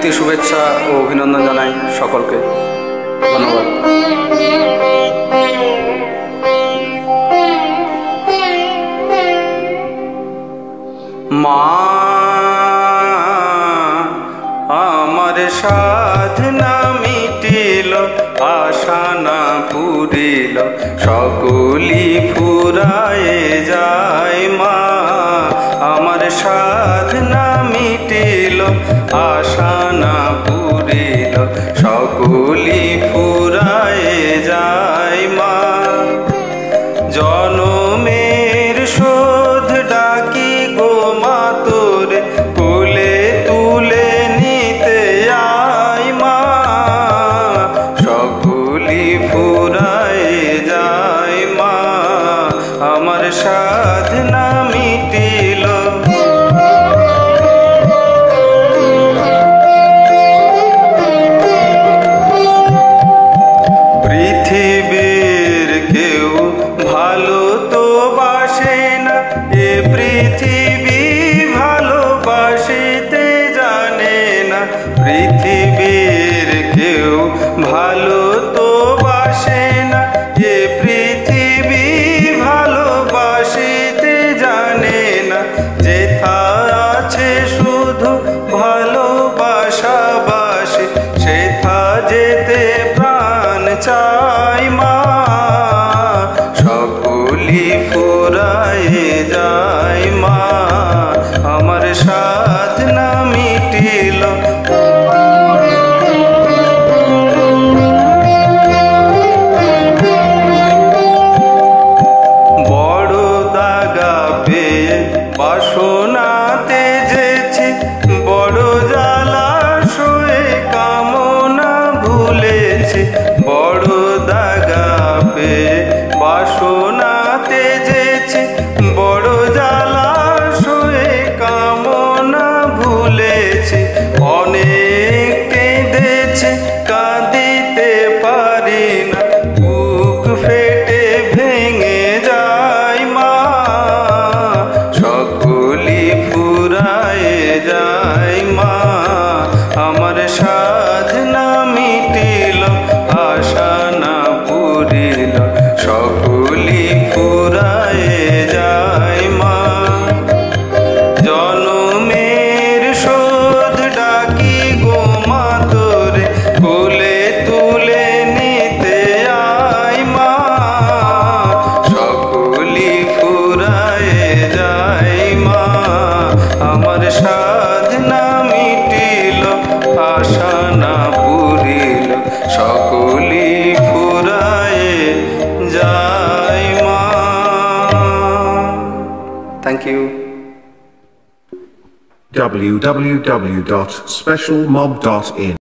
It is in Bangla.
প্রীতি শুভেচ্ছা ও অভিনন্দন জানাই সকলকে। ধন্যবাদ। মা আমার সাধনা মিটিল, আশা না পুরিল, সকলি ফুরায়ে যায়। মা আমার সাধনা মিটিল, আশা না পুরিল, সকলি ফুরায়ে যায়। মা জনমের শোধ ডাকি গো মা তোরে, কোলে তুলে নিতে আয়। মা সকলি ফুরায়ে যায়। মা আমার সাধনা মিটিল। পৃথিবীর কেউ ভালো তো বাসে না, এ পৃথিবী ভালোবাসিতে জানে না। পৃথিবীর কেউ ভালো তো বাসে না, এ পৃথিবী ভালোবাসিতে জানে না। যেথা আছে শুধু ভালোবাসাবাসে, সেথা যেতে প্রাণ চাই। মা সকলি ফুরায়ে যায়। মা আমার সাধনা মিটিল। বড় দাগা পেয়ে বাসনাতে যেছি, বড় জ্বালা সয়ে কামনা ভুলেছি। বড় দাগা পেয়ে বাসনাতে যেছি, বড় জ্বালা সয়ে কামনা ভুলেছি। অনেক কেঁদেছি, কাঁদিতে পারি না, বুক ফেটে ভেঙে যায়। মা সকলি ফুরায়ে যায়। মা আমার সাধনা মিটিল, আশা না পুরিল, সকলি ফুরায়ে যায়। মা জনমের শোধ ডাকি গো মা তোরে, কোলে তুলে নিতে আয়। মা সকলি ফুরায়ে যায়। মা আমার সাধনা মিটিল, আশা না পুরিল, সকলি ফুরায়ে যায়। মা থ্যাংক ইউ। www.specialmob.in